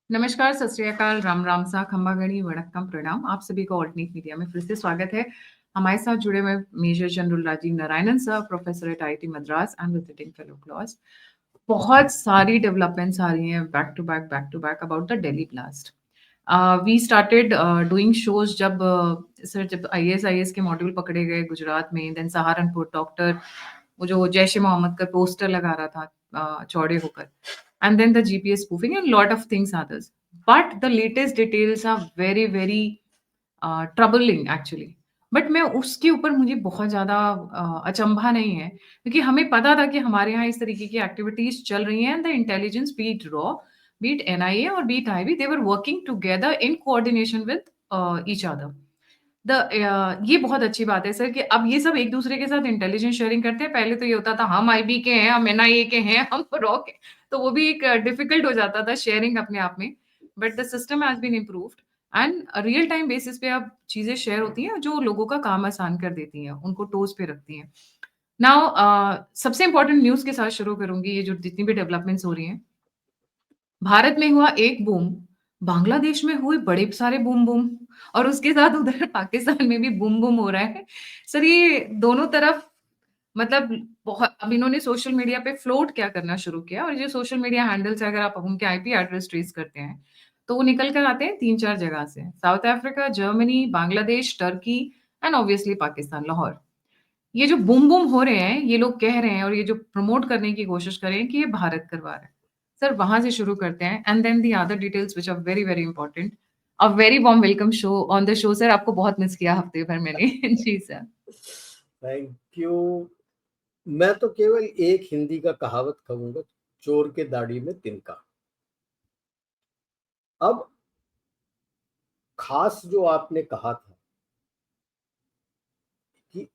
नमस्कार, सत श्री अकाल, राम राम सा, खम्बा गणी, वणक्कम, प्रणाम। आप सभी का ऑल्टरनेट मीडिया में फिर से स्वागत है। हमारे साथ जुड़े हुए major general Rajiv Narayanan sir, professor at IIT Madras and visiting fellow क्लॉज। बहुत सारी डेवलपमेंट्स आ रही हैं back to back about the Delhi blast. We started doing shows जब सर जब आईएएस के मॉड्यूल पकड़े गए गुजरात में, देन सहारनपुर डॉक्टर वो जो जैश ए मोहम्मद का पोस्टर लगा रहा था चौड़े होकर, and then the GPS spoofing and lot of things others. But the latest details are very, very troubling actually. But मैं उसके ऊपर मुझे बहुत ज़्यादा अचंभा नहीं है, क्योंकि हमें पता था कि हमारे यहाँ इस तरीके की एक्टिविटीज चल रही हैं। द इंटेलिजेंस बीट रॉ, बीट एनआईए और beat IB, they were working together in coordination with each other. ये बहुत अच्छी बात है सर कि अब ये सब एक दूसरे के साथ इंटेलिजेंस शेयरिंग करते हैं। पहले तो ये होता था हम आईबी के हैं, हम एनआईए के हैं, हम रॉ के, तो वो भी एक डिफिकल्ट हो जाता था शेयरिंग अपने आप में। But the system has been improved and real time basis पे अब चीजें शेयर होती हैं जो लोगों का काम आसान कर देती हैं, उनको टोज पे रखती हैं। नाउ सबसे इंपॉर्टेंट न्यूज के साथ शुरू करूंगी। ये जो जितनी भी डेवलपमेंट्स हो रही हैं, भारत में हुआ एक बूम, बांग्लादेश में हुए बड़े सारे बूम बूम, और उसके साथ उधर पाकिस्तान में भी बूम बूम हो रहा है। सर ये दोनों तरफ मतलब बहुत, अब इन्होंने सोशल मीडिया पे फ्लोट क्या करना शुरू किया, और ये सोशल मीडिया हैंडल्स है, अगर आप उनके आईपी एड्रेस ट्रेस करते हैं तो वो निकल कर आते हैं 3-4 जगह से: south Africa, Germany, Bangladesh, Turkey and obviously Pakistan, Lahore. ये जो बूम बूम हो रहे हैं, ये लोग कह रहे हैं और ये जो प्रमोट करने की कोशिश कर रहे हैं कि ये भारत करवा रहा है। सर वहां से शुरू करते हैं and then the other details which are very very important. A very warm welcome show on the show sir. आपको बहुत मिस किया हफ्ते भर मैंने जी सर। Thank you. मैं तो केवल एक हिंदी का कहावत कहूंगा, चोर के दाढ़ी में तिनका। अब खास जो आपने कहा था कि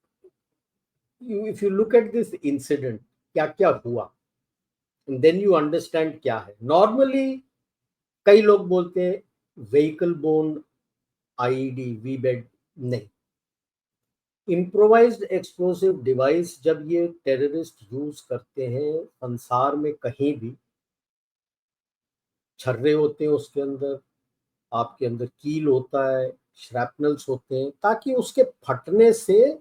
if you look at this incident, क्या क्या हुआ, देन यू अंडरस्टैंड क्या है। नॉर्मली कई लोग बोलते हैं व्हीकल बोर्न आईईडी वीबेड, नहीं, इम्प्रोवाइज्ड एक्सप्लोसिव डिवाइस जब ये टेररिस्ट यूज करते हैं संसार में कहीं भी, छर्रे होते हैं उसके अंदर, आपके अंदर कील होता है, श्रैपनल्स होते हैं, ताकि उसके फटने से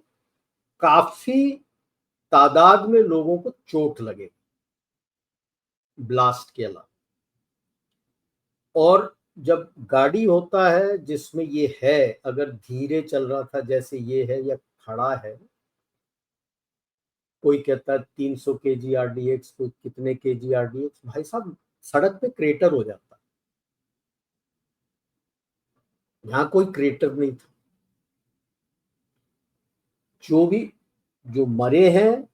काफी तादाद में लोगों को चोट लगे ब्लास्ट के अलावा। और जब गाड़ी होता है जिसमें ये है, अगर धीरे चल रहा था जैसे ये है या खड़ा है, कोई कहता है 300 kg RDX, कोई कितने kg RDX, भाई साहब सड़क पे क्रेटर हो जाता है। यहाँ कोई क्रेटर नहीं था। जो मरे हैं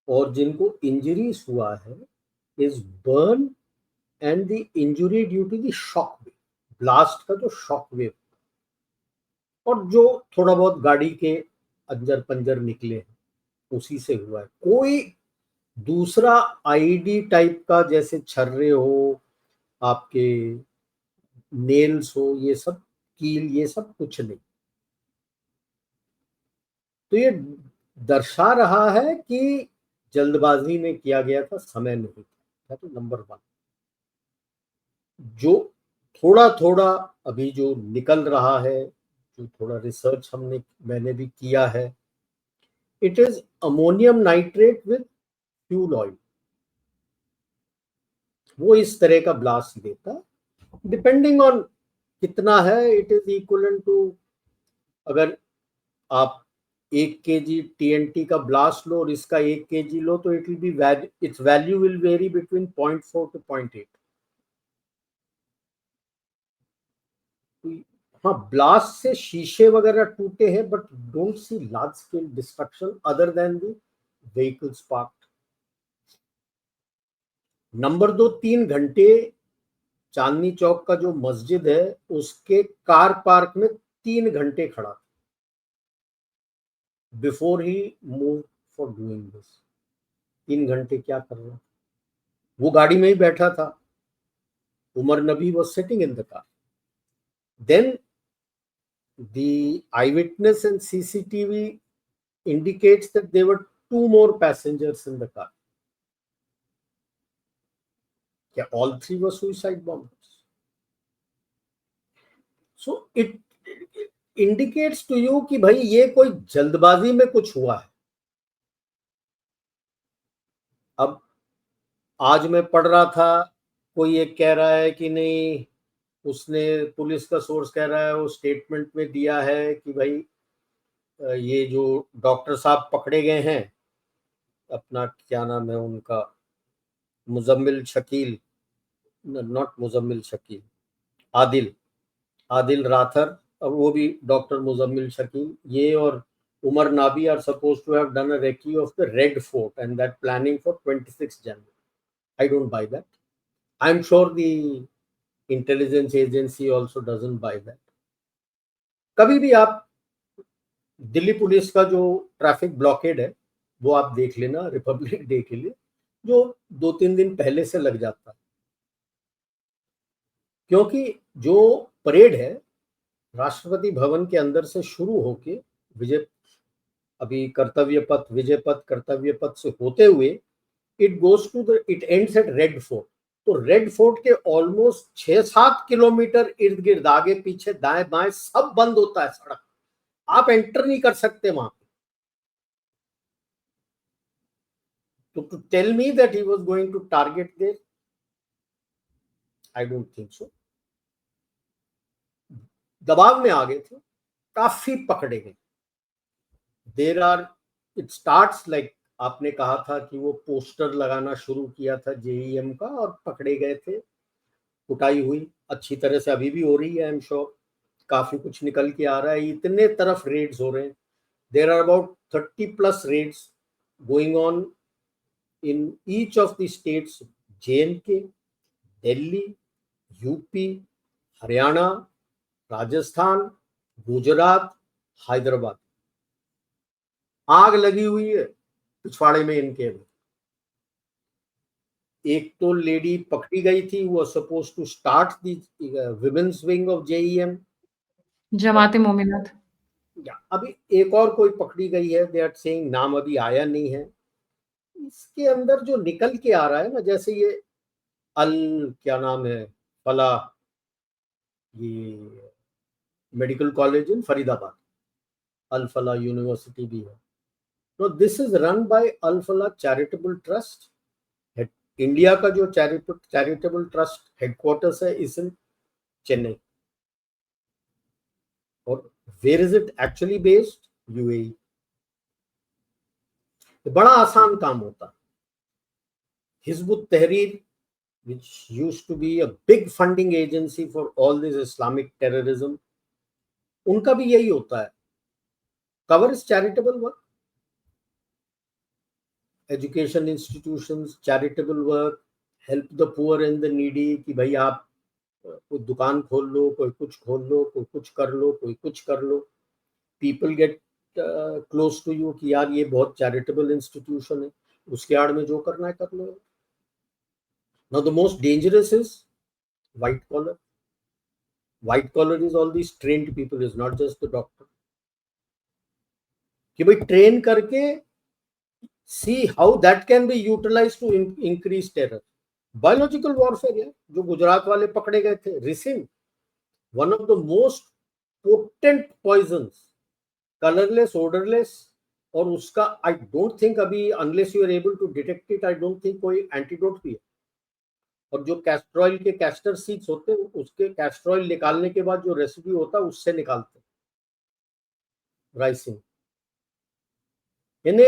और जिनको इंजरीज हुआ है is burn and the injury due to the shock wave, blast का जो शॉक वेव, और जो थोड़ा बहुत गाड़ी के अंजर पंजर निकले हैं उसी से हुआ है। कोई दूसरा आईडी टाइप का जैसे छर्रे हो, आपके नेल्स हो, ये सब कील, ये सब कुछ नहीं। तो ये दर्शा रहा है कि जल्दबाजी में किया गया था, समय नहीं था। तो नंबर वन, जो थोड़ा थोड़ा अभी जो निकल रहा है, जो थोड़ा रिसर्च मैंने भी किया है, it is ammonium nitrate with fuel oil. वो इस तरह का ब्लास्ट देता है, डिपेंडिंग ऑन कितना है। इट इज इक्वल टू, अगर आप 1 kg TNT का ब्लास्ट लो और इसका 1 kg लो, तो it will be, it's value will very between 0.4 to 0.8। हाँ, ब्लास्ट से शीशे वगैरह टूटे हैं, but don't see large scale destruction other than the vehicles parked. Number 2, 3 घंटे चांदनी चौक का जो मस्जिद है उसके कार पार्क में 3 घंटे खड़ा before he move for doing this. 3 घंटे क्या कर रहा, वो गाड़ी में ही बैठा था। Umar Nabi was sitting in the car. Then the eyewitness and CCTV indicates that there were 2 more passengers in the car. क्या all 3 were suicide bombers? So it indicates to you कि भाई ये कोई जल्दबाजी में कुछ हुआ है। अब आज मैं पढ़ रहा था, कोई एक कह रहा है कि नहीं, उसने, पुलिस का सोर्स कह रहा है, वो स्टेटमेंट में दिया है कि भाई ये जो डॉक्टर साहब पकड़े गए हैं, अपना क्या नाम है उनका, मुजम्मिल शकील, नॉट मुजम्मिल शकील, आदिल आदिल राथर, और वो भी डॉक्टर मुजम्मिल शकील, ये और Umar Nabi are suppose to have done a recce of the Red Fort and that planning for 26 January. I don't buy that. I am sure the intelligence agency also doesn't buy that. कभी भी आप Delhi police का जो traffic blockade है वो आप देख लेना रिपब्लिक डे के लिए, जो 2-3 दिन पहले से लग जाता है, क्योंकि जो परेड है राष्ट्रपति भवन के अंदर से शुरू होके विजय, अभी कर्तव्य पथ, विजय पथ, कर्तव्य पथ से होते हुए it goes to the, it ends at Red Fort. तो रेड फोर्ट के ऑलमोस्ट 6-7 किलोमीटर इर्द गिर्द, आगे पीछे दाएं बाएं सब बंद होता है, सड़क आप एंटर नहीं कर सकते वहां पे। तो to tell me that he was going to target there, I don't think so. दबाव में आ गए थे, काफी पकड़े गए। There are, it starts like, आपने कहा था कि वो पोस्टर लगाना शुरू किया था जेईएम का और पकड़े गए थे, कुटाई हुई अच्छी तरह से, अभी भी हो रही है, आई एम श्योर काफी कुछ निकल के आ रहा है, इतने तरफ रेड्स हो रहे हैं। There are about 30+ raids going on in each of the states, J and K, Delhi, UP, Haryana, Rajasthan, Gujarat, Hyderabad. आग लगी हुई है पिछवाड़े में इनके। एक तो लेडी पकड़ी गई थी, वो suppose to start the women's wing of JEM, Jamaat Mominat. अभी एक और कोई पकड़ी गई है, दे आर सेइंग, नाम अभी आया नहीं है। इसके अंदर जो निकल के आ रहा है ना, जैसे ये अल, क्या नाम है, फला, ये मेडिकल कॉलेज इन फरीदाबाद, अल फला यूनिवर्सिटी भी है। तो दिस इज रन बाय अल फला चैरिटेबल ट्रस्ट। इंडिया का जो चैरिटेबल ट्रस्ट हेडक्वार्टर्स है इस इन चेन्नई, और where is it actually based, UAE. तो बड़ा आसान काम होता है। हिजबुत तहरीर, which used to be a big funding agency for all this Islamic terrorism, उनका भी यही होता है, covers charitable work, education institutions, charitable work, help the poor and the needy, कि भाई आप कोई दुकान खोल लो, कोई कुछ खोल लो, कोई कुछ कर लो, कोई कुछ कर लो, people get close to you कि यार ये बहुत charitable institution है, उसके आड़ में जो करना है कर लो। Now the most dangerous is white collar. White collar is all these trained people, is not just the doctor, कि भाई ट्रेन करके see how that can be utilized to increase terror. Biological warfare है, जो गुजरात वाले पकड़े गए थे, ricin, one of the most potent poisons, colorless, odorless, और उसका I don't think अभी, unless you are able to detect it, I don't think कोई एंटीडोट भी है। और जो कैस्ट्रॉइल के कैस्टर सीड्स होते हैं, उसके कैस्ट्रॉइल निकालने के बाद जो रेसिड्यू होता है उससे निकालते हैं राइसिन। यानी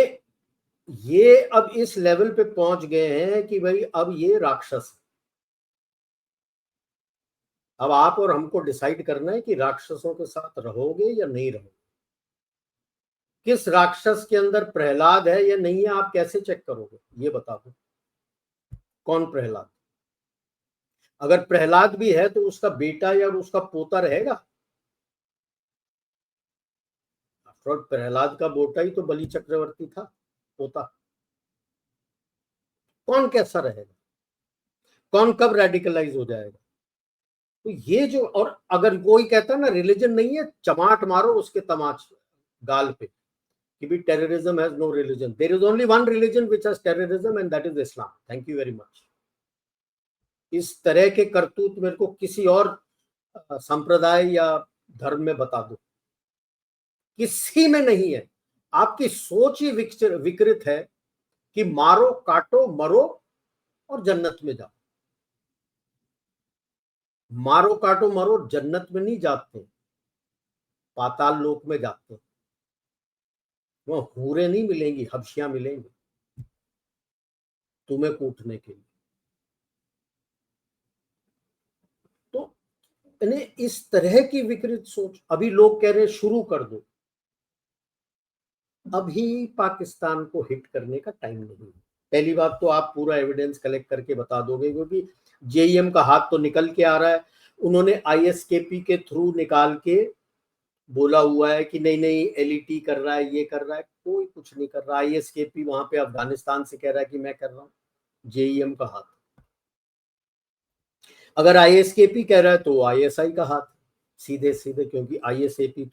ये अब इस लेवल पे पहुंच गए हैं कि भाई अब ये राक्षस है। अब आप और हमको डिसाइड करना है कि राक्षसों के साथ रहोगे या नहीं रहोगे। किस राक्षस के अंदर प्रहलाद है या नहीं है, आप कैसे चेक करोगे, ये बता दो, कौन प्रहलाद? अगर प्रहलाद भी है तो उसका बेटा या उसका पोता रहेगा? प्रहलाद का बेटा ही तो बलि चक्रवर्ती था, पोता। कौन कैसा रहेगा, कौन कब रेडिकलाइज हो जाएगा? तो ये जो, और अगर कोई कहता है ना रिलीजन नहीं है, चमाट मारो उसके तमाच गाल पे कि भी terrorism has no religion. There is only one religion which has terrorism and that is Islam. Thank you very much. इस तरह के करतूत मेरे को किसी और संप्रदाय या धर्म में बता दो, किसी में नहीं है। आपकी सोच ही विकृत है कि मारो काटो मरो और जन्नत में जाओ। मारो काटो मरो जन्नत में नहीं जाते, पाताल लोक में जाते। वहां हूरें नहीं मिलेंगी, हबशियां मिलेंगी तुम्हें कूटने के लिए। तो इन्हें इस तरह की विकृत सोच, अभी लोग कह रहे हैं शुरू कर दो। अभी पाकिस्तान को हिट करने का टाइम नहीं है। पहली बात तो आप पूरा एविडेंस कलेक्ट करके बता दोगे, क्योंकि जेईएम का हाथ तो निकल के आ रहा है। उन्होंने आईएसकेपी के थ्रू निकाल के बोला हुआ है कि नहीं नहीं एलईटी कर रहा है, ये कर रहा है। कोई कुछ नहीं कर रहा। आईएसकेपी वहां पे अफगानिस्तान से कह रहा है कि मैं कर रहा हूं। जेईएम का हाथ, अगर आईएसकेपी कह रहा है तो आईएसआई का हाथ सीधे सीधे, क्योंकि आईएसकेपी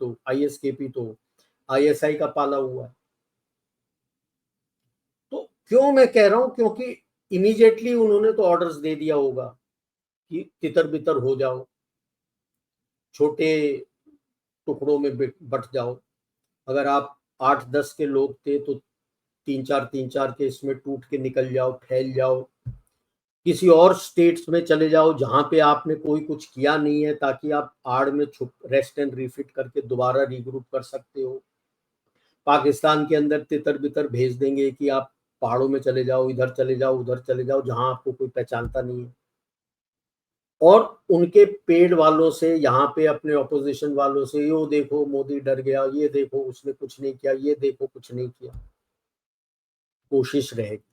तो आईएसआई का पाला हुआ है। तो क्यों मैं कह रहा हूं, क्योंकि इमीडिएटली उन्होंने तो ऑर्डर्स दे दिया होगा कि तितर बितर हो जाओ, छोटे टुकड़ों में बट जाओ। अगर आप 8-10 के लोग थे तो 3-4 के इसमें टूट के निकल जाओ, फैल जाओ, किसी और स्टेट्स में चले जाओ जहां पे आपने कोई कुछ किया नहीं है, ताकि आप आड़ में छुप रेस्ट एंड रिफिट करके दोबारा रीग्रुप कर सकते हो। पाकिस्तान के अंदर तितर बितर भेज देंगे कि आप पहाड़ों में चले जाओ, इधर चले जाओ, उधर चले जाओ, जहां आपको कोई पहचानता नहीं है। और उनके पेड़ वालों से, यहाँ पे अपने ऑपोजिशन वालों से, यो देखो मोदी डर गया, ये देखो उसने कुछ नहीं किया, ये देखो कुछ नहीं किया, कोशिश रहेगी।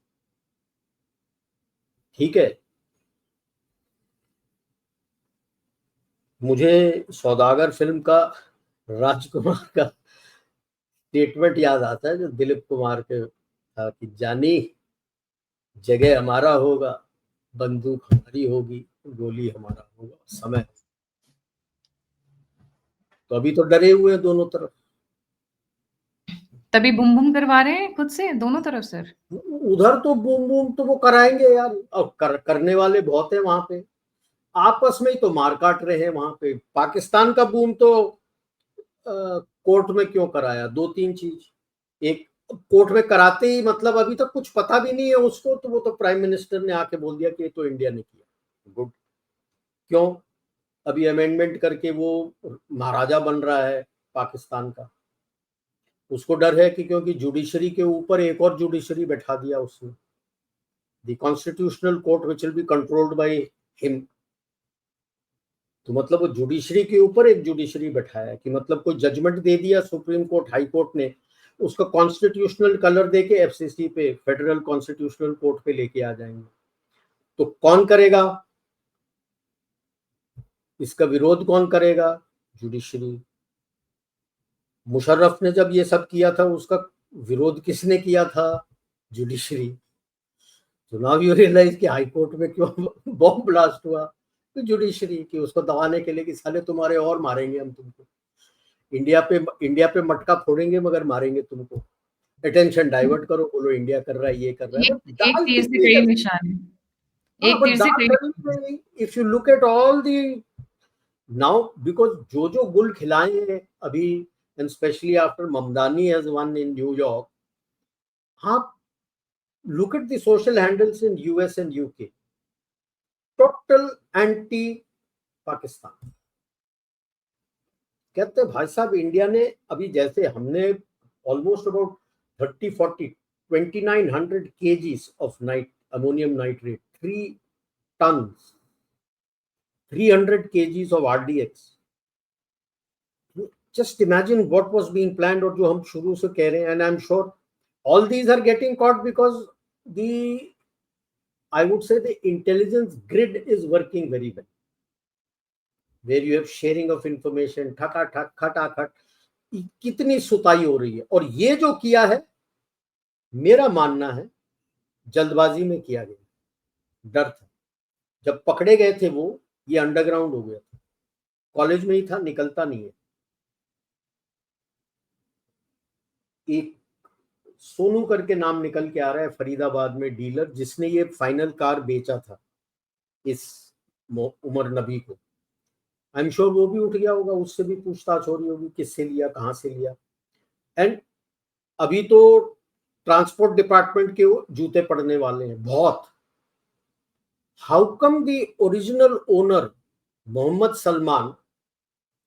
ठीक है। मुझे सौदागर फिल्म का राजकुमार का स्टेटमेंट याद आता है, जो दिलीप कुमार के था कि जानी जगह हमारा होगा, बंदूक हमारी होगी, गोली हमारा होगा, समय। तो अभी तो डरे हुए हैं दोनों तरफ। तभी बूम बूम करवा रहे हैं खुद से दोनों तरफ सर। उधर तो बूम बूम तो वो कराएंगे यार, और करने वाले बहुत है वहां पे। आपस में ही तो मार काट रहे हैं वहां पे। पाकिस्तान का बूम तो कोर्ट में क्यों कराया? 2-3 चीज। एक, कोर्ट में कराते ही मतलब अभी तक कुछ पता भी नहीं है उसको, तो वो तो प्राइम मिनिस्टर ने आके बोल दिया कि ये तो इंडिया ने किया। गुड। क्यों? अभी अमेंडमेंट करके वो महाराजा बन रहा है पाकिस्तान का। उसको डर है कि क्योंकि जुडिशरी के ऊपर एक और जुडिशरी बैठा दिया उसने, the constitutional court which will be controlled by him. तो मतलब वो जुडिशरी के ऊपर एक जुडिशरी बैठाया, कि मतलब कोई जजमेंट दे दिया सुप्रीम कोर्ट, हाई कोर्ट ने, उसका कॉन्स्टिट्यूशनल कलर देके एफसीसी पे, फेडरल कॉन्स्टिट्यूशनल कोर्ट पे लेके आ जाएंगे। तो कौन करेगा इसका विरोध? कौन करेगा? जुडिशरी। मुशर्रफ ने जब ये सब किया था, उसका विरोध किसने किया था? जुडिशरी। तो नाउ यू रियलाइज कि हाई कोर्ट में क्यों बॉम्ब ब्लास्ट हुआ? तो जुडिशरी, कि उसको दबाने के लिए कि साले तुम्हारे और मारेंगे हम तुमको, इंडिया पे मटका फोड़ेंगे मगर मारेंगे तुमको। अटेंशन डाइवर्ट करो, बोलो इंडिया कर रहा है, ये कर रहा है, बट एक दाल तीर से कितनी कई जल्दी। निशाने। हाँ, एक बट तीर से दाल कई गली निशाने। गई। If you look at all the now, because जो गुल खिलाए हैं अभी, and specially after Mamdani has one in New York, हाँ, look at the social handles in US and UK. Total anti Pakistan. कहते हैं भाई साहब इंडिया ने अभी, जैसे हमने almost about 30-40-2900 kgs of night ammonium nitrate, 3 tons, 300 kgs of RDX. Just imagine what was being planned, और जो हम शुरू से कह रहे हैं, and I'm sure all these are getting caught because the, I would say, the intelligence grid is working very well, where you have sharing of information, ठका ठक खटाखट, कितनी सुताई हो रही है। और ये जो किया है, मेरा मानना है जल्दबाजी में किया गया, डर था। जब पकड़े गए थे वो, ये अंडरग्राउंड हो गया था, कॉलेज में ही था, निकलता नहीं है। एक सोनू करके नाम निकल के आ रहा है फरीदाबाद में, डीलर जिसने ये फाइनल कार बेचा था इस उमर नबी को। आई एम श्योर वो भी उठ गया होगा, उससे भी पूछताछ हो रही होगी किससे लिया, कहाँ से लिया। एंड अभी तो ट्रांसपोर्ट डिपार्टमेंट के जूते पड़ने वाले हैं बहुत। How come the original owner Mohammad Salman,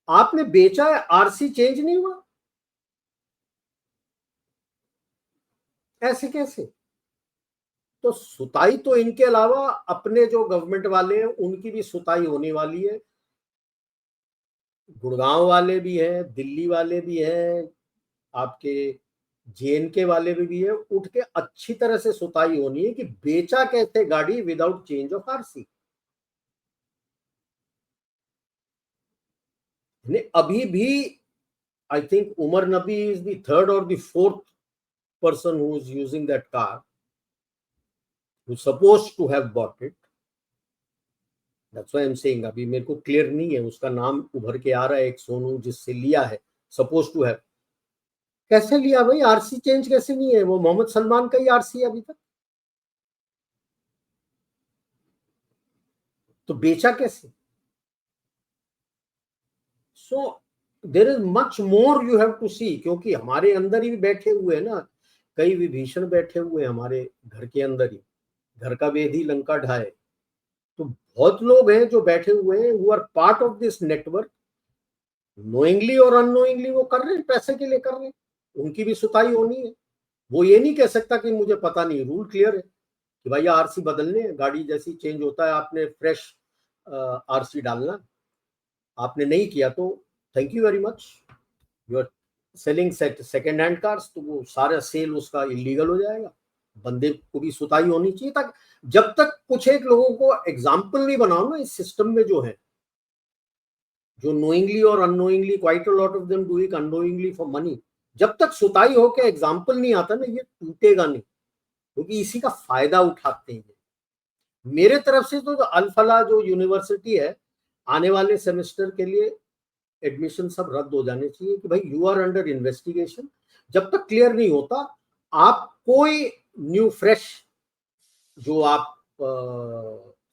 आपने बेचा है, आरसी चेंज नहीं हुआ, ऐसे कैसे? तो सुताई तो इनके अलावा अपने जो गवर्नमेंट वाले हैं उनकी भी सुताई होने वाली है। गुड़गांव वाले भी हैं, दिल्ली वाले भी हैं, आपके जेएनके वाले भी है, उठ के अच्छी तरह से सुताई होनी है कि बेचा कैसे गाड़ी विदाउट चेंज ऑफ आरसी। अभी भी I think Umar Nabi is the third और the fourth person who is using that car, who's supposed to have bought it. That's why I'm saying अभी मेरे को क्लियर नहीं है, उसका नाम उभर के आ रहा है, एक सोनू जिससे लिया है, supposed to have। कैसे लिया भाई? आरसी चेंज कैसे नहीं है? वो मोहम्मद सलमान का ही आरसी है अभी तक, तो बेचा कैसे? So there is much more you have to see, क्योंकि हमारे अंदर ही बैठे हुए हैं ना, कई विभीषण बैठे हुए हैं हमारे घर के अंदर ही, घर का वेदी लंका ढाए। तो बहुत लोग हैं जो बैठे हुए हैं, who are part of this network, knowingly और अननोइंगली वो कर रहे हैं, पैसे के लिए कर रहे हैं, उनकी भी सुताई होनी है। वो ये नहीं कह सकता कि मुझे पता नहीं, रूल क्लियर है कि भाई आरसी बदलने, गाड़ी जैसी चेंज होता है आपने फ्रेश आरसी डालना। आपने नहीं किया तो thank you very much, you are selling second hand cars, तो वो सारा सेल उसका इलीगल हो जाएगा। बंदे को भी सुताई होनी चाहिए, ताकि जब तक कुछ एक लोगों को एग्जाम्पल नहीं बनाओ ना इस सिस्टम में, जो है जो नोइंगली और unknowingly, quite a lot of them do it unknowingly for money, जब तक सुताई होके एग्जाम्पल नहीं आता ना, ये टूटेगा नहीं, क्योंकि इसी का फायदा उठाते हैं। मेरे तरफ से तो अल-फलाह जो यूनिवर्सिटी है, आने वाले सेमेस्टर के लिए एडमिशन सब रद्द हो जाने चाहिए कि भाई यू आर अंडर इन्वेस्टिगेशन। जब तक क्लियर नहीं होता, आप कोई न्यू फ्रेश जो आप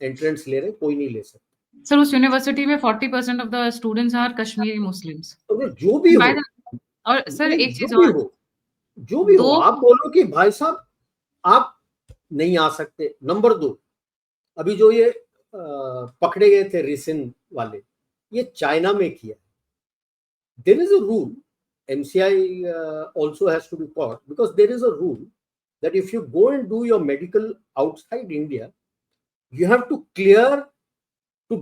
एंट्रेंस ले रहे, कोई नहीं ले सकते। सर उस यूनिवर्सिटी में 40% of the students are Kashmiri Muslims. तो जो भी हो, और सर एक जो चीज भी और, हो, जो भी हो, दो आप बोलो कि भाई साहब आप नहीं आ सकते। नंबर 2, अभी जो ये पकड़े गए थे रिसिन वाले, ये चाइना में किया। There is a rule, MCI also has to be caught, because there is a rule that if you go and do your medical outside India, you have to clear, to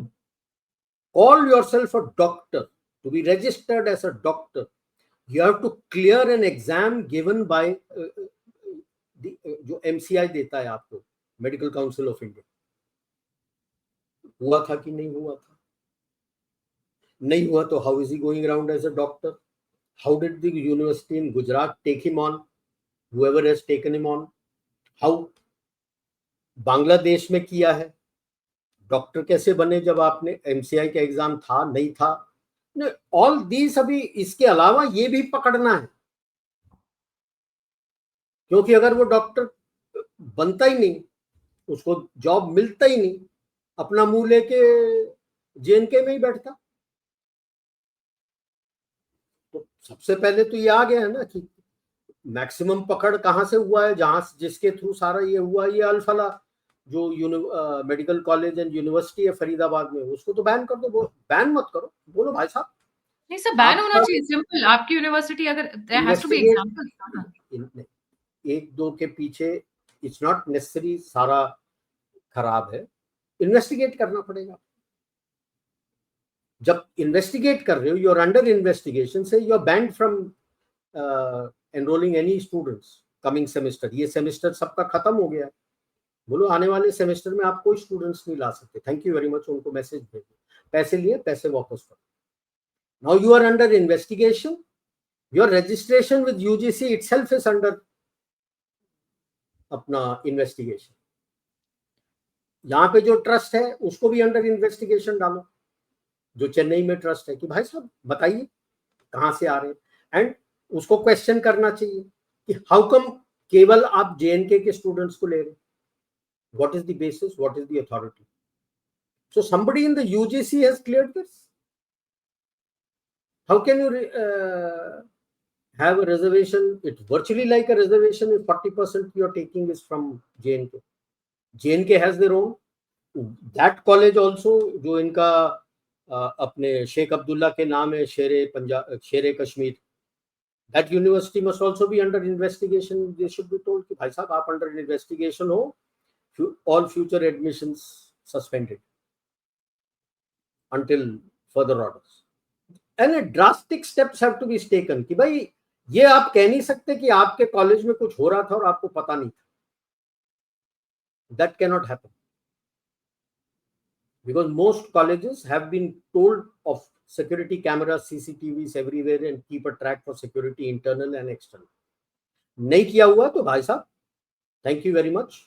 call yourself a doctor, to be registered as a doctor, you have to clear an exam given by जो MCI देता है आपको, medical council of India. हुआ था कि नहीं हुआ था? नहीं हुआ तो how is he going around as a doctor? How did the university in Gujarat take him on? Whoever has taken him on, how Bangladesh में किया है, डॉक्टर कैसे बने जब आपने MCI का एग्जाम था नहीं था? ऑल दीस अभी इसके अलावा ये भी पकड़ना है, क्योंकि अगर वो डॉक्टर बनता ही नहीं, उसको जॉब मिलता ही नहीं, अपना मुंह लेके JNK में ही बैठता। तो सबसे पहले तो ये आ गया है ना कि मैक्सिमम पकड़ कहाँ से हुआ है, जहां जिसके थ्रू सारा ये हुआ, ये अल-फलाह जो मेडिकल कॉलेज एंड यूनिवर्सिटी है फरीदाबाद में, उसको तो बैन कर दो। बैन मत करो, बोलो भाई साहब नहीं सर, बैन होना चाहिए, सिंपल। आपकी यूनिवर्सिटी अगर there has to be example, एक दो के पीछे इट्स नॉट नेसेसरी सारा खराब है, इन्वेस्टिगेट करना पड़ेगा। जब इन्वेस्टिगेट कर रहे हो, you are under investigation, so you are banned from enrolling any students coming semester. ये सेमेस्टर सबका खत्म हो गया, बोलो आने वाले सेमेस्टर में आप कोई स्टूडेंट्स नहीं ला सकते। थैंक यू वेरी मच, उनको मैसेज भेजो, पैसे लिए पैसे वापस करो। Now you are under investigation, your registration with UGC itself is under अपना इन्वेस्टिगेशन। यहाँ पे जो ट्रस्ट है उसको भी अंडर इन्वेस्टिगेशन डालो, जो चेन्नई में ट्रस्ट है, कि भाई साहब बताइए कहाँ से आ रहे हैं, एंड उसको क्वेश्चन करना चाहिए कि हाउ कम केवल आप JNK के स्टूडेंट्स को ले रहे हैं, what is the basis, what is the authority? So somebody in the UGC has cleared this, How can you have a reservation? It's virtually like a reservation if 40% you're taking is from JNK. JNK has their own. That college also, जो इनका अपने शेख अब्दुल्ला के नाम है, शेरे पंजाब, शेरे Kashmir, that university must also be under investigation. They should be told कि भाई साहब आप under investigation हो, all future admissions suspended until further orders. And drastic steps have to be taken कि भाई ये आप कह नहीं सकते कि आपके कॉलेज में कुछ हो रहा था और आपको पता नहीं था. That cannot happen. Because most colleges have been told of security cameras, CCTVs everywhere and keep a track for security internal and external. नहीं किया हुआ तो भाई साहब थैंक यू वेरी मच,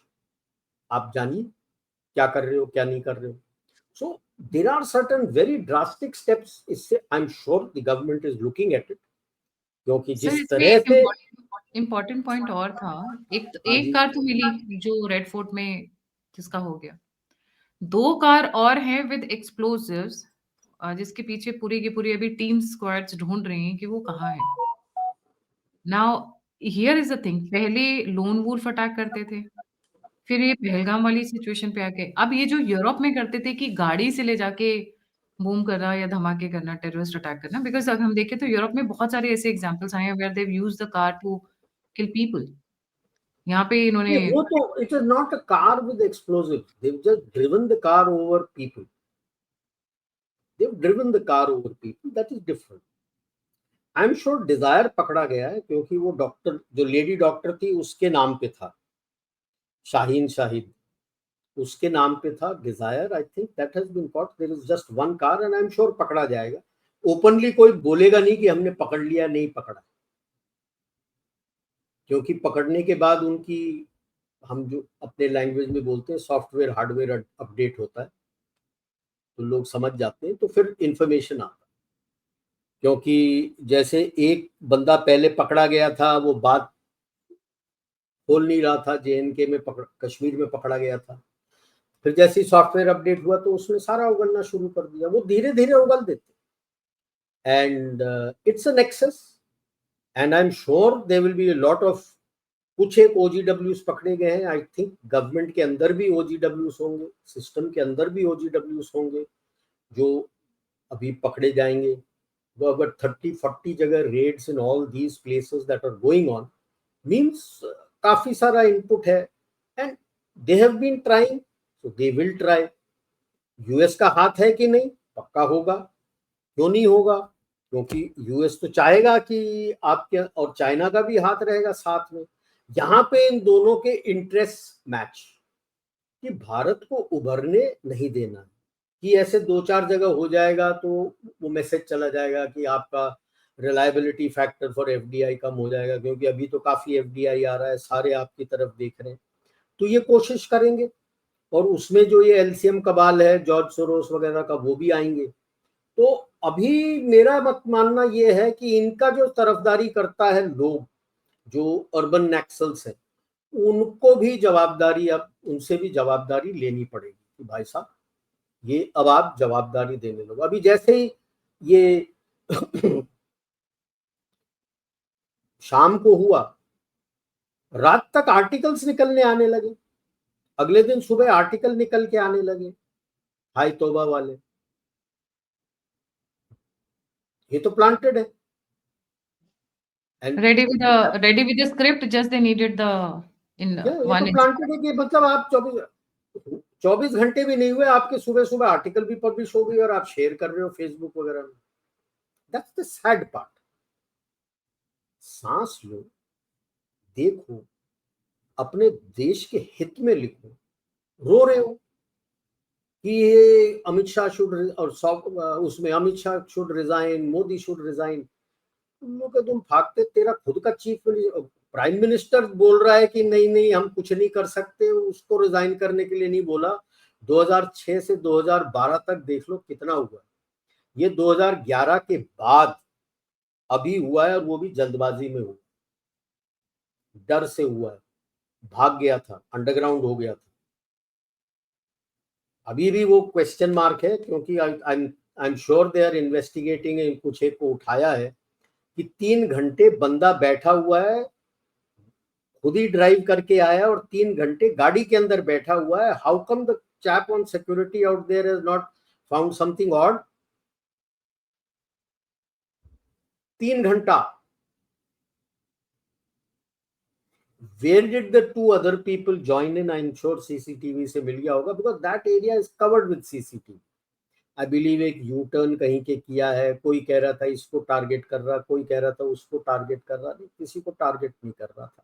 आप जानिए क्या कर रहे हो क्या नहीं कर रहे हो. So there are certain very drastic steps. इससे I'm sure the government is looking at it. क्योंकि जिस तरह से इम्पोर्टेंट पॉइंट और था, एक कार तो मिली जो रेड फोर्ट में जिसका हो गया, 2 कार और हैं विद एक्सप्लोसिव्स, जिसके पीछे पूरी की पूरी अभी टीम स्क्वाड्स ढूंढ रही हैं कि वो कहाँ है. Now here is the thing, पहले लोन वुल्फ अटैक करते थे, फिर ये पहलगाम वाली सिचुएशन पे आके अब ये जो यूरोप में करते थे कि गाड़ी से ले जाके बूम करना या धमाके करना, टेररिस्ट अटैक करना, बिकॉज़ अगर हम देखें तो यूरोप में बहुत सारे ऐसे एग्जांपल्स आए हैं where they have used the car to kill people. यहाँ पे इन्होंने वो तो it is not a car with explosives. They've just driven the car over people. They've driven the car over people. That is different. I am sure Dzire पकड़ा गया है क्योंकि वो डॉक्टर, जो लेडी डॉक्टर थी उसके नाम पे था, शाहीन शाहिद, उसके नाम पे था Dzire. I think that has been caught. There is just one car and I am sure पकड़ा जाएगा. ओपनली कोई बोलेगा नहीं कि हमने पकड़ लिया, नहीं पकड़ा, क्योंकि पकड़ने के बाद उनकी, हम जो अपने लैंग्वेज में बोलते हैं सॉफ्टवेयर हार्डवेयर अपडेट होता है, तो लोग समझ जाते हैं, तो फिर इंफॉर्मेशन आता है. क्योंकि जैसे एक बंदा पहले पकड़ा गया था, वो बात खोल नहीं रहा था, जेएनके में कश्मीर में पकड़ा गया था, फिर जैसे सॉफ्टवेयर अपडेट हुआ तो उसने सारा उगलना शुरू कर दिया. वो धीरे धीरे उगल देते. And it's a nexus and I am sure there will be a lot of, कुछ एक ओजीडब्ल्यूज पकड़े गए हैं. आई थिंक गवर्नमेंट के अंदर भी ओजीडब्ल्यूज होंगे, सिस्टम के अंदर भी ओजीडब्ल्यूज होंगे जो अभी पकड़े जाएंगे. About 30-40 जगह raids in all these places that are going on means काफी सारा इनपुट है. And they have been trying, so they will try. US का हाथ है कि नहीं, पक्का होगा. क्यों नहीं होगा? क्योंकि यूएस तो चाहेगा कि आपके, और चाइना का भी हाथ रहेगा साथ में. यहाँ पे इन दोनों के इंटरेस्ट मैच, कि भारत को उभरने नहीं देना, कि ऐसे 2-4 जगह हो जाएगा तो वो मैसेज चला जाएगा कि आपका रिलायबिलिटी फैक्टर फॉर एफडीआई कम हो जाएगा, क्योंकि अभी तो काफी एफडीआई आ रहा है, सारे आपकी तरफ देख रहे हैं, तो ये कोशिश करेंगे. और उसमें जो ये एलसीएम कबाल है जॉर्ज सोरोस वगैरह का, वो भी आएंगे. तो अभी मेरा मत मानना ये है कि इनका जो तरफदारी करता है लोग, जो अर्बन नक्सल्स है, उनको भी जवाबदारी, अब उनसे भी जवाबदारी लेनी पड़ेगी कि भाई साहब ये अब आप जवाबदारी देने लोग. अभी जैसे ही ये शाम को हुआ, रात तक आर्टिकल्स निकलने आने लगे, अगले दिन सुबह आर्टिकल निकल के आने लगे, हाय तौबा वाले. ये तो प्लांटेड है. ready with the script, just they needed the in ये one तो प्लांटेड है कि मतलब आप 24 घंटे भी नहीं हुए, आपके सुबह सुबह आर्टिकल भी पब्लिश हो गई और आप शेयर कर रहे हो फेसबुक वगैरह में. That's the sad part. सांस लो, देखो, अपने देश के हित में लिखो. रो रहे हो कि ये अमित शाह शुड, और उसमें Amit Shah should resign, Modi should resign. तुम लोग का तुम भागते, तेरा खुद का चीफ प्राइम मिनिस्टर बोल रहा है कि नहीं नहीं हम कुछ नहीं कर सकते, उसको रिजाइन करने के लिए नहीं बोला. 2006 से 2012 तक देख लो कितना हुआ. ये 2011 के बाद अभी हुआ है, और वो भी जल्दबाजी में हुआ, डर से हुआ है, भाग गया था, अंडरग्राउंड हो गया था. अभी भी वो क्वेश्चन मार्क है, क्योंकि I I am sure they are investigating, कुछ एक को उठाया है कि 3 घंटे बंदा बैठा हुआ है, खुद ही ड्राइव करके आया और 3 घंटे गाड़ी के अंदर बैठा हुआ है. How come the chap on security out there has not found something odd? 3 घंटा. Where did the 2 other people join in? I'm sure CCTV से मिल गया होगा, because that area is covered with CCTV. I believe एक U turn कहीं के किया है, कोई कह रहा था इसको टारगेट कर रहा, कोई कह रहा था उसको टारगेट कर रहा, नहीं किसी को टारगेट नहीं कर रहा था,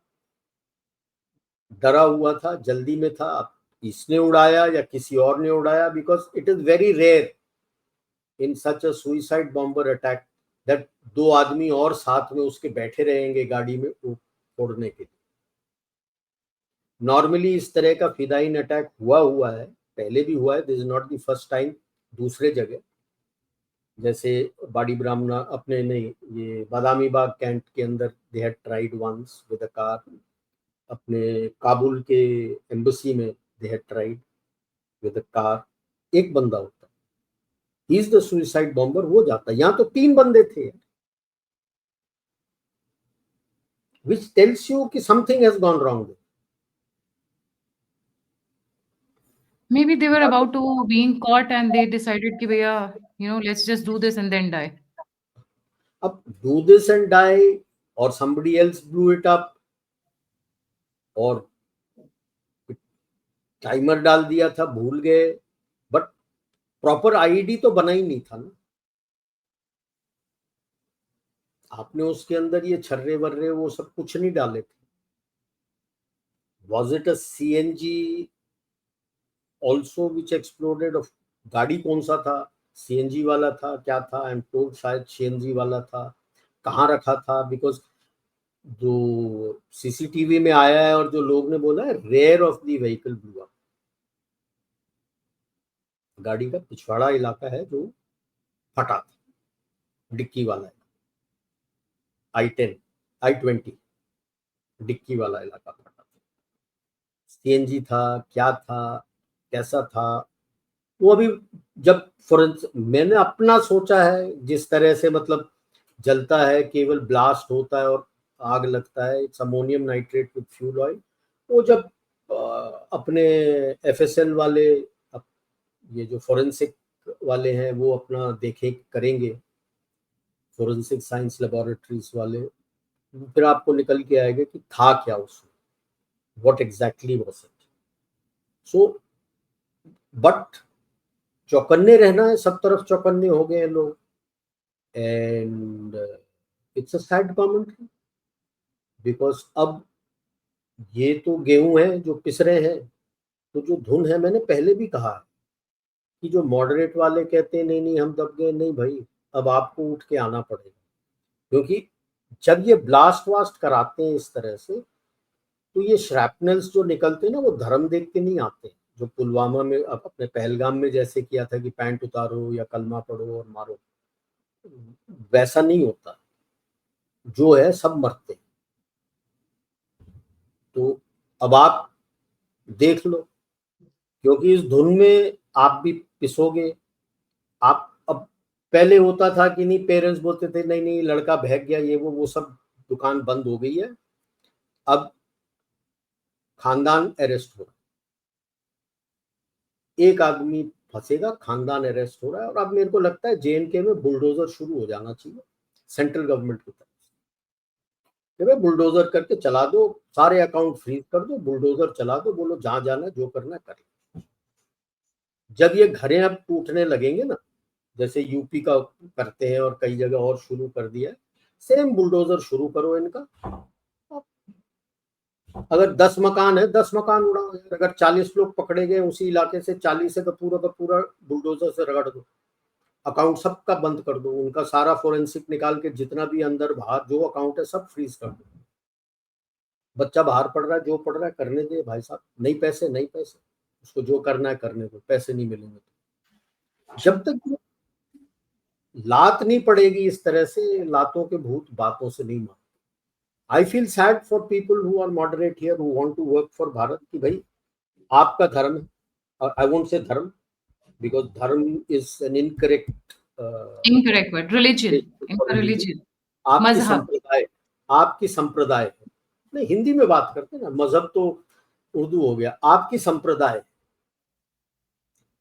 डरा हुआ था, जल्दी में था. इसने उड़ाया या किसी और ने उड़ाया, because it is very rare in such a suicide bomber attack that 2 आदमी और साथ में उसके बैठे रहेंगे गाड़ी में फोड़ने के लिए. नॉर्मली इस तरह का फिदाइन अटैक हुआ है, पहले भी हुआ है, this is not the first time. दूसरे जगह जैसे बाड़ी ब्राह्मणा अपने नहीं, ये बादामी बाग कैंट के अंदर they had tried once with a car. अपने काबुल के एम्बेसी में they had tried with a car. एक बंदा होता, he is the suicide bomber, वो जाता. यहाँ तो 3 बंदे थे, which tells you कि something has gone wrong there. Maybe they were about to being caught and they decided कि भैया, let's just do this and then die. अब do this and die or somebody else blew it up और timer डाल दिया था, भूल गए, but proper ID तो बना ही नहीं था ना. आपने उसके अंदर ये छर्रे वर्रे वो सब कुछ नहीं डाले थे. Was it a CNG also which exploded? of गाड़ी कौन सा था, CNG वाला था, क्या था? आई एम टोल्ड शायद CNG वाला था. कहाँ रखा था? बिकॉज जो CCTV में आया है और जो लोग ने बोला है, rear of the vehicle blew up. गाड़ी का पिछवाड़ा इलाका है जो फटा था, डिक्की वाला है, I-10 I-20 डिक्की वाला इलाका फटा था. CNG था, क्या था, कैसा था, वो अभी जब मैंने अपना सोचा है, जिस तरह से मतलब जलता है, केवल ब्लास्ट होता है और आग लगता है, it's ammonium nitrate with fuel oil. वो जब अपने FSL वाले, ये जो फोरेंसिक वाले हैं, वो अपना देखें करेंगे, फोरेंसिक साइंस लेबोरेटरीज वाले, फिर आपको निकल के आएगा कि था क्या उसमें, what exactly was it. So but चौकन्ने रहना है, सब तरफ चौकन्ने हो गए हैं लोग. And it's a sad commentary, because अब ये तो गेहूं है जो पिस रहे हैं, तो जो धुन है, मैंने पहले भी कहा है कि जो मॉडरेट वाले कहते हैं नहीं नहीं हम दब गए, नहीं भाई, अब आपको उठ के आना पड़ेगा. क्योंकि जब ये ब्लास्ट वास्ट कराते हैं इस तरह से, तो ये श्रैपनल्स जो निकलते हैं ना, वो धर्म देख के नहीं आते. जो पुलवामा में अपने पहलगाम में जैसे किया था कि पैंट उतारो या कलमा पढ़ो और मारो, वैसा नहीं होता. जो है सब मरते. तो अब आप देख लो, क्योंकि इस धुन में आप भी पिसोगे. आप अब पहले होता था कि नहीं, पेरेंट्स बोलते थे नहीं नहीं लड़का भाग गया, ये वो सब दुकान बंद हो गई है. अब खानदान अरेस्ट हो रहा है, एक आदमी फंसेगा, खानदान अरेस्ट हो रहा है. और अब मेरे को लगता है JNK में बुलडोजर शुरू हो जाना चाहिए सेंट्रल गवर्नमेंट की तरफ से. बुलडोजर करके चला दो, सारे अकाउंट फ्रीज कर दो, बुलडोजर चला दो, बोलो जहां जाना जो करना कर लो. जब ये घरें अब टूटने लगेंगे ना, जैसे यूपी का करते हैं और कई जगह और शुरू कर दिया है, सेम बुलडोजर शुरू करो इनका. अगर 10 मकान है, 10 मकान उड़ाओ. अगर 40 लोग पकड़े गए उसी इलाके से, 40 का पूरा बुलडोजर से रगड़ दो, अकाउंट सबका बंद कर दो, उनका सारा फोरेंसिक निकाल के जितना भी अंदर बाहर जो अकाउंट है सब फ्रीज कर दो. बच्चा बाहर पढ़ रहा है, जो पढ़ रहा है करने दे भाई साहब, नहीं पैसे, उसको जो करना है करने दो, पैसे नहीं मिलेंगे. जब तक लात नहीं पड़ेगी इस तरह से, लातों के भूत बातों से नहीं मारते. I feel sad for people who are moderate here, who want to work for Bharat, कि भाई आपका धर्म है. I won't say धर्म, because धर्म is an incorrect incorrect word, religion, इनका रिलीजन, आपकी मजहब। संप्रदाय, आपकी संप्रदाय है। नहीं, हिंदी में बात करते हैं ना, मजहब तो उर्दू हो गया, आपकी संप्रदाय।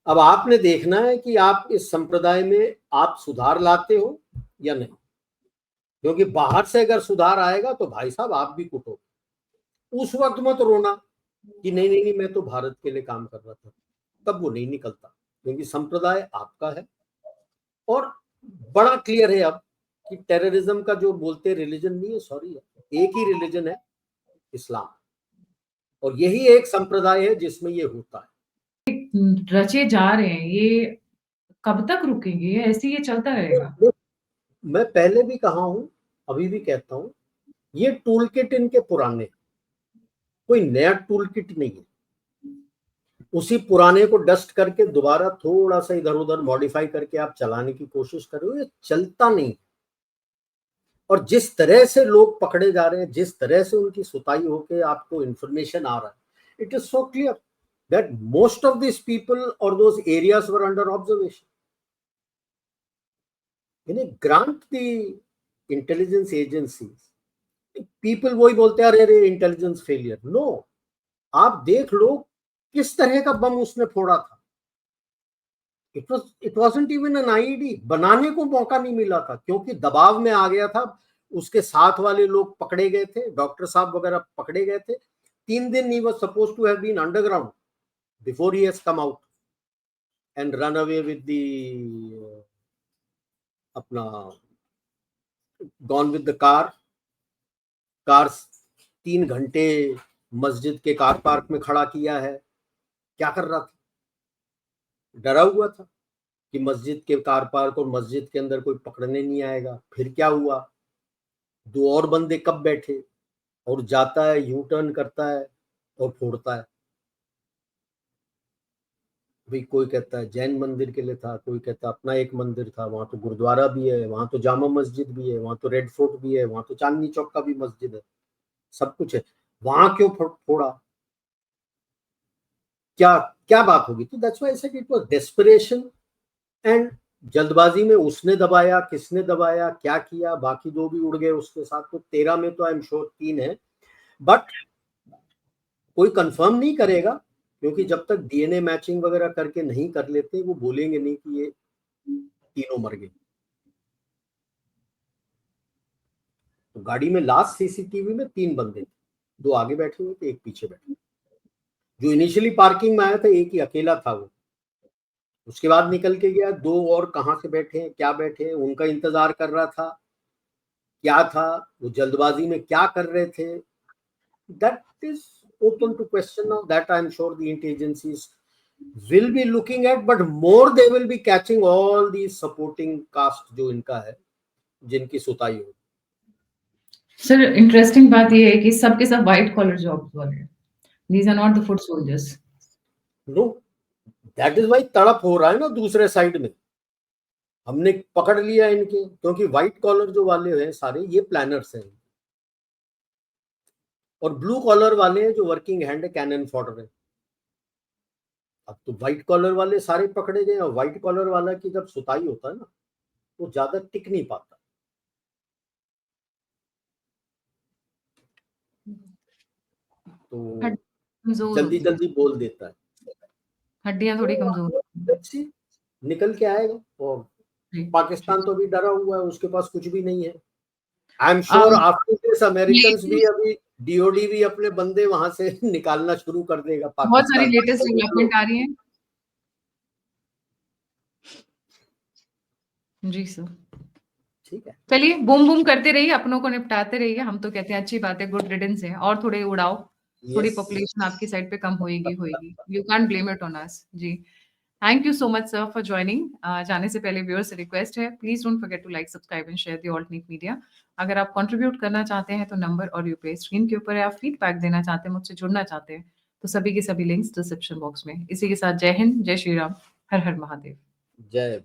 अब आपने देखना है कि आप इस संप्रदाय में आप सुधार लाते हो या नहीं, क्योंकि बाहर से अगर सुधार आएगा तो भाई साहब आप भी कुटो। उस वक्त मत रोना कि नहीं नहीं नहीं मैं तो भारत के लिए काम कर रहा था, तब वो नहीं निकलता, क्योंकि संप्रदाय आपका है। और बड़ा क्लियर है अब कि टेररिज्म का जो बोलते हैं रिलीजन नहीं है, सॉरी, एक ही रिलीजन है, इस्लाम, और यही एक संप्रदाय है जिसमें ये होता है। रचे जा रहे हैं, ये कब तक रुकेंगे? ये ऐसे ही चलता रहेगा। मैं पहले भी कहा हूं, अभी भी कहता हूं, ये टूल किट इनके पुराने, कोई नया टूल किट नहीं है। उसी पुराने को डस्ट करके दोबारा थोड़ा सा इधर उधर मॉडिफाई करके आप चलाने की कोशिश कर रहे हो, ये चलता नहीं। और जिस तरह से लोग पकड़े जा रहे हैं, जिस तरह से उनकी सुताई होके आपको इंफॉर्मेशन आ रहा है, it is so clear that most of these people or those areas were under observation. Grant the intelligence agencies, people वही बोलते हैं अरे इंटेलिजेंस फेलियर। नो, आप देख लो किस तरह का बम उसने फोड़ा था। it wasn't even an IED, बनाने को मौका नहीं मिला था, क्योंकि दबाव में आ गया था। उसके साथ वाले लोग पकड़े गए थे, डॉक्टर साहब वगैरह पकड़े गए थे। 3 दिन he was supposed to have been underground before he has come out and run away with the अपना gone with the car 3 घंटे मस्जिद के कार पार्क में खड़ा किया है। क्या कर रहा था? डरा हुआ था कि मस्जिद के कार पार्क और मस्जिद के अंदर कोई पकड़ने नहीं आएगा। फिर क्या हुआ, 2 और बंदे कब बैठे, और जाता है, यू टर्न करता है और फोड़ता है। भाई कोई कहता है जैन मंदिर के लिए था, कोई कहता अपना एक मंदिर था, वहां तो गुरुद्वारा भी है, वहां तो जामा मस्जिद भी है, वहां तो रेड फोर्ट भी है, वहां तो चांदनी चौक का भी मस्जिद है, सब कुछ है। वहां क्यों फोड़ा? क्या क्या बात होगी? तो that's why I said it was desperation and जल्दबाजी में उसने दबाया, किसने दबाया, क्या किया, बाकी 2 भी उड़ गए उसके साथ। तो 13 में तो आई एम श्योर 3 है, बट कोई कंफर्म नहीं करेगा, क्योंकि जब तक डीएनए मैचिंग वगैरह करके नहीं कर लेते, वो बोलेंगे नहीं कि ये तीनों मर गए। तो गाड़ी में लास्ट सीसीटीवी में 3 बंदे थे, 2 आगे बैठे हुए थे, एक पीछे बैठे। जो इनिशियली पार्किंग में आया था एक ही अकेला था, वो उसके बाद निकल के गया। 2 और कहाँ से बैठे हैं, क्या बैठे हैं, उनका इंतजार कर रहा था, क्या था, वो जल्दबाजी में क्या कर रहे थे, that is open to question now. That I am sure the agencies will be looking at, but more they will be catching all these supporting cast जो इनका है, जिनकी सुताई हो। सर इंटरेस्टिंग बात ये है कि सबके सब व्हाइट कॉलर जॉब्स वाले हैं। These are not the foot soldiers. No, that is why तड़प हो रहा है ना दूसरे साइड में। हमने पकड़ लिया इनके, क्योंकि व्हाइट कॉलर जो वाले हैं सारे ये प्लानर्स हैं, और ब्लू कॉलर वाले हैं जो वर्किंग हैंड कैनन फॉडर है। अब तो व्हाइट कॉलर वाले सारे पकड़े गए, और व्हाइट कॉलर वाला की जब सुताई होता है ना, वो ज्यादा टिक नहीं पाता, तो जल्दी जल्दी बोल देता है, हड्डियां थोड़ी कमजोर। निकल के आएगा। और पाकिस्तान तो अभी डरा हुआ है, उसके पास कुछ भी नहीं है। आई am sure after this Americans भी, अभी डीओडी भी अपने बंदे वहां से निकालना शुरू कर देगा। बहुत सारी लेटेस्ट डेवलपमेंट आ रही है। जी सर, ठीक है, चलिए बूम बूम करते रहिए, अपनों को निपटाते रहिए। हम तो कहते हैं अच्छी बात है, गुड रिडंस है, और थोड़े उड़ाओ, थोड़ी पॉपुलेशन आपकी साइड पे कम होएगी। You can blame it on us. जी, thank you so much sir for joining. जाने से पहले व्यूअर्स से रिक्वेस्ट है, please don't forget to like, subscribe and share the alternate media. अगर आप कंट्रीब्यूट करना चाहते हैं तो नंबर और यूपीआई स्क्रीन के ऊपर है। आप फीडबैक देना चाहते हैं, मुझसे जुड़ना चाहते हैं, तो सभी के सभी लिंक्स डिस्क्रिप्शन बॉक्स में। इसी के साथ जय हिंद, जय श्री राम, हर हर महादेव, जय।